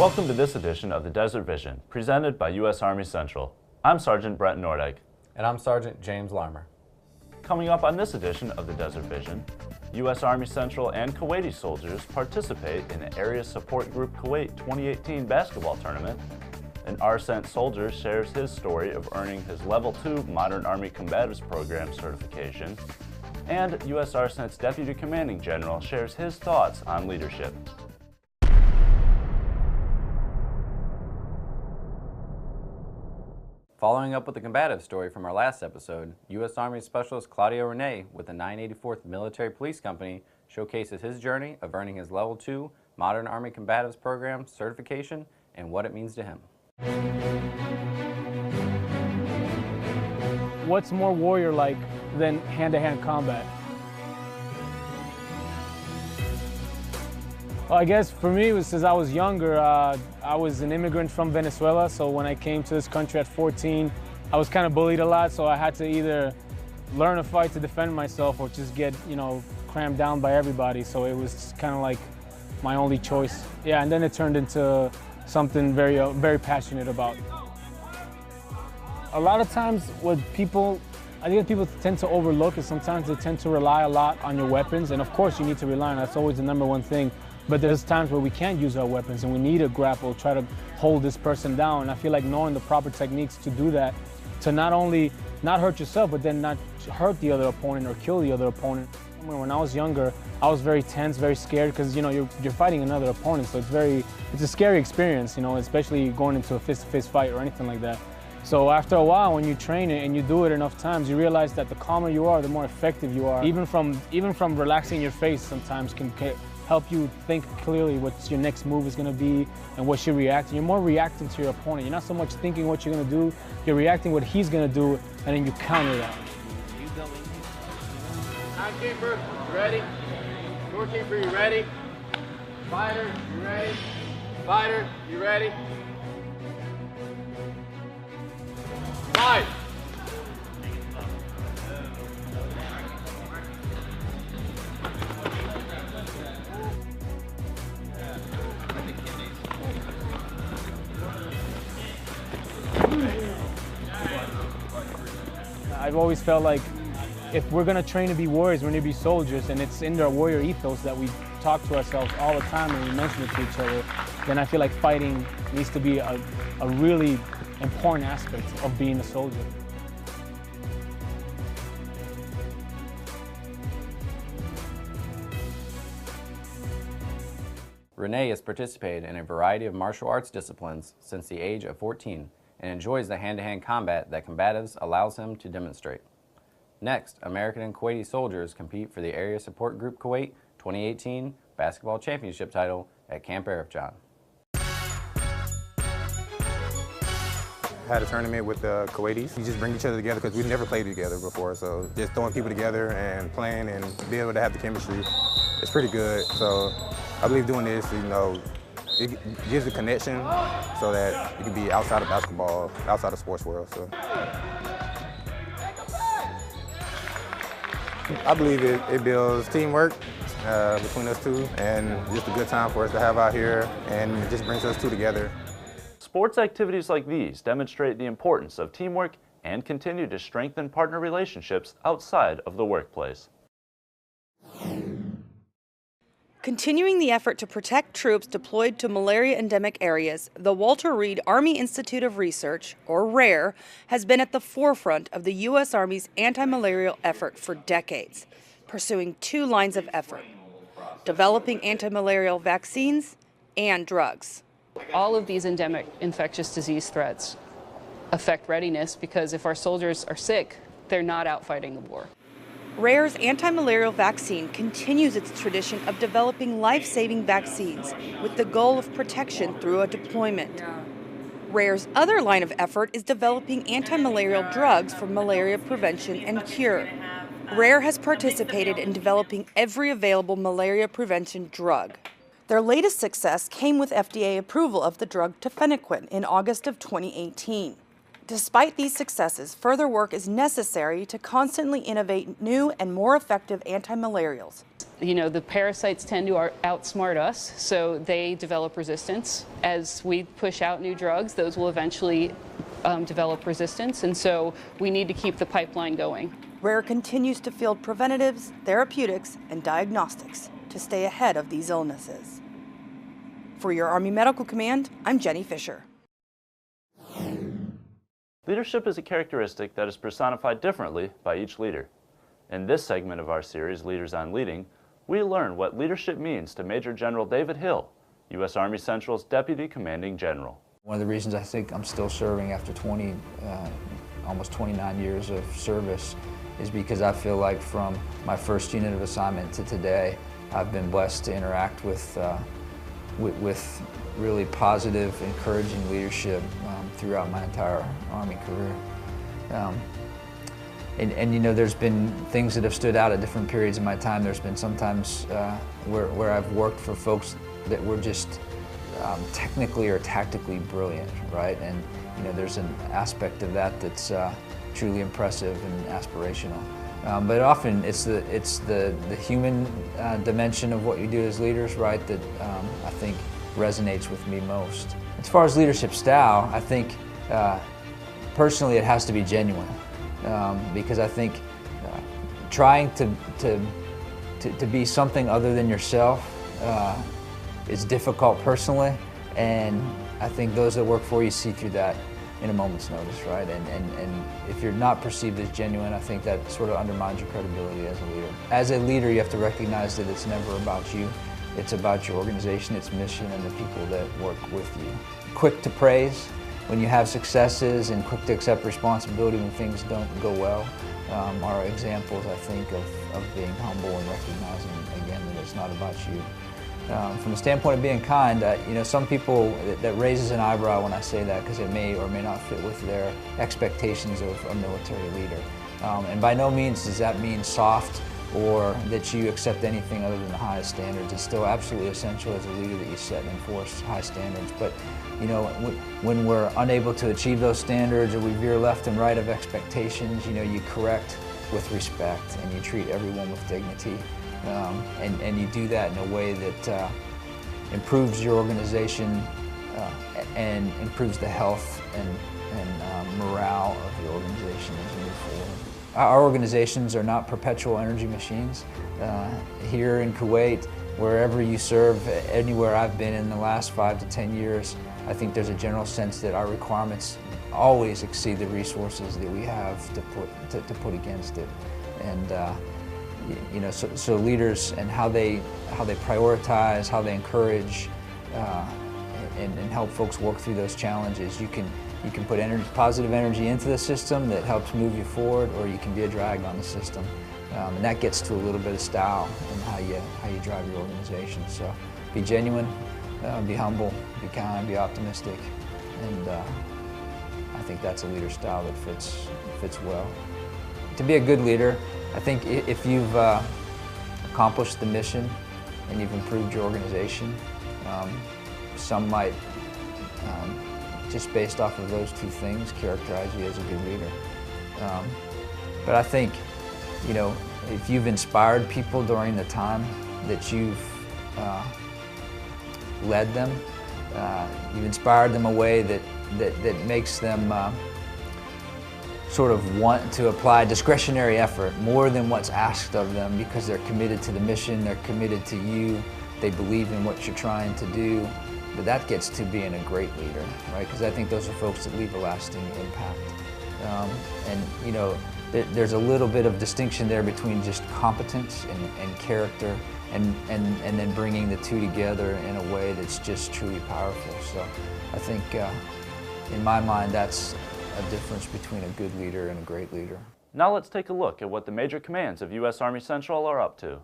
Welcome to this edition of the Desert Vision, presented by U.S. Army Central. I'm Sergeant Brett Nordyke. And I'm Sergeant James Larmer. Coming up on this edition of the Desert Vision, U.S. Army Central and Kuwaiti soldiers participate in the Area Support Group-Kuwait 2018 basketball tournament. An USARCENT Soldier shares his story of earning his Level 2 Modern Army Combatives Program certification. And USARCENT's Deputy Commanding General shares his thoughts on leadership. Following up with the combative story from our last episode, U.S. Army Specialist Claudio Rene with the 984th Military Police Company showcases his journey of earning his Level 2 Modern Army Combatives Program certification and what it means to him. What's more warrior-like than hand-to-hand combat? Well, I guess for me, it was since I was younger. I was an immigrant from Venezuela, so when I came to this country at 14, I was kind of bullied a lot, so I had to either learn a fight to defend myself or just get, crammed down by everybody, so it was kind of like my only choice. Yeah, and then it turned into something very passionate about. A lot of times what I think people tend to overlook is sometimes they tend to rely a lot on your weapons, and of course you need to rely on that's always the number one thing. But there's times where we can't use our weapons and we need to grapple, try to hold this person down. And I feel like knowing the proper techniques to do that, to not only not hurt yourself, but then not hurt the other opponent or kill the other opponent. When I was younger, I was very tense, very scared because you're fighting another opponent, so it's a scary experience, especially going into a fist-to-fist fight or anything like that. So after a while, when you train it and you do it enough times, you realize that the calmer you are, the more effective you are. Even from relaxing your face sometimes can help you think clearly what your next move is going to be and what you're reacting. You're more reacting to your opponent. You're not so much thinking what you're going to do, you're reacting what he's going to do, and then you counter that. Timekeeper, you ready? Scorekeeper, you ready? Fighter, you ready? Fighter, you ready? Fight! I've always felt like if we're going to train to be warriors, we're going to be soldiers, and it's in our warrior ethos that we talk to ourselves all the time and we mention it to each other, then I feel like fighting needs to be a really important aspect of being a soldier. Rene has participated in a variety of martial arts disciplines since the age of 14 and enjoys the hand-to-hand combat that combatives allows him to demonstrate. Next, American and Kuwaiti soldiers compete for the Area Support Group-Kuwait 2018 Basketball Championship title at Camp Arifjan. Had a tournament with the Kuwaitis. We just bring each other together because we've never played together before, so just throwing people together and playing and being able to have the chemistry, it's pretty good. So I believe doing this, it gives a connection so that you can be outside of basketball, outside of sports world. So I believe it builds teamwork between us two, and just a good time for us to have out here, and it just brings us two together. Sports activities like these demonstrate the importance of teamwork and continue to strengthen partner relationships outside of the workplace. Continuing the effort to protect troops deployed to malaria-endemic areas, the Walter Reed Army Institute of Research, or RARE, has been at the forefront of the U.S. Army's anti-malarial effort for decades, pursuing two lines of effort: developing anti-malarial vaccines and drugs. All of these endemic infectious disease threats affect readiness because if our soldiers are sick, they're not out fighting the war. RARE's anti-malarial vaccine continues its tradition of developing life-saving vaccines with the goal of protection through a deployment. RARE's other line of effort is developing anti-malarial drugs for malaria prevention and cure. RARE has participated in developing every available malaria prevention drug. Their latest success came with FDA approval of the drug tafenoquine in August of 2018. Despite these successes, further work is necessary to constantly innovate new and more effective anti-malarials. You know, the parasites tend to outsmart us, so they develop resistance. As we push out new drugs, those will eventually develop resistance, and so we need to keep the pipeline going. Rare continues to field preventatives, therapeutics, and diagnostics to stay ahead of these illnesses. For your Army Medical Command, I'm Jenny Fisher. Leadership is a characteristic that is personified differently by each leader. In this segment of our series, Leaders on Leading, we learn what leadership means to Major General David Hill, U.S. Army Central's Deputy Commanding General. One of the reasons I think I'm still serving after almost 29 years of service is because I feel like from my first unit of assignment to today, I've been blessed to interact with really positive, encouraging leadership throughout my entire Army career. And you know, there's been things that have stood out at different periods of my time. There's been sometimes where I've worked for folks that were just technically or tactically brilliant, right? And you know, there's an aspect of that that's truly impressive and aspirational. But often it's the human dimension of what you do as leaders, right, that I think resonates with me most. As far as leadership style, I think personally it has to be genuine, because I think trying to be something other than yourself is difficult personally, and I think those that work for you see through that in a moment's notice, right? And if you're not perceived as genuine, I think that sort of undermines your credibility as a leader. As a leader, you have to recognize that it's never about you. It's about your organization, its mission, and the people that work with you. Quick to praise when you have successes, and quick to accept responsibility when things don't go well are examples, I think, of being humble and recognizing, again, that it's not about you. From the standpoint of being kind, you know, some people, that raises an eyebrow when I say that, because it may or may not fit with their expectations of a military leader. And by no means does that mean soft or that you accept anything other than the highest standards. It's still absolutely essential as a leader that you set and enforce high standards. But you know, when we're unable to achieve those standards, or we veer left and right of expectations, you know, you correct with respect and you treat everyone with dignity. And you do that in a way that improves your organization and improves the health and morale of your organization as you move forward. Our organizations are not perpetual energy machines. Here in Kuwait, wherever you serve, anywhere I've been in the last 5 to 10 years, I think there's a general sense that our requirements always exceed the resources that we have to put against it. And you know, so leaders and how they prioritize, how they encourage, and help folks work through those challenges. You can put positive energy into the system that helps move you forward, or you can be a drag on the system, and that gets to a little bit of style in how you drive your organization. So, be genuine, be humble, be kind, be optimistic, and I think that's a leader style that fits well. To be a good leader, I think if you've accomplished the mission and you've improved your organization, some might, just based off of those two things, characterize you as a good leader. But I think, you know, if you've inspired people during the time that you've led them, you've inspired them a way that makes them sort of want to apply discretionary effort more than what's asked of them, because they're committed to the mission, they're committed to you, they believe in what you're trying to do. But that gets to being a great leader, right? Because I think those are folks that leave a lasting impact. And you know, there's a little bit of distinction there between just competence and character, and then bringing the two together in a way that's just truly powerful. So I think, in my mind, that's a difference between a good leader and a great leader. Now let's take a look at what the major commands of U.S. Army Central are up to.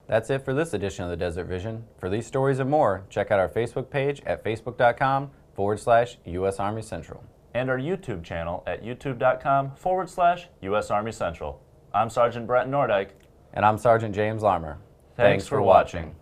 That's it for this edition of the Desert Vision. For these stories and more, check out our Facebook page at facebook.com/US Army Central. And our YouTube channel at youtube.com/US Army Central. I'm Sergeant Brent Nordyke. And I'm Sergeant James Larmer. Thanks for watching.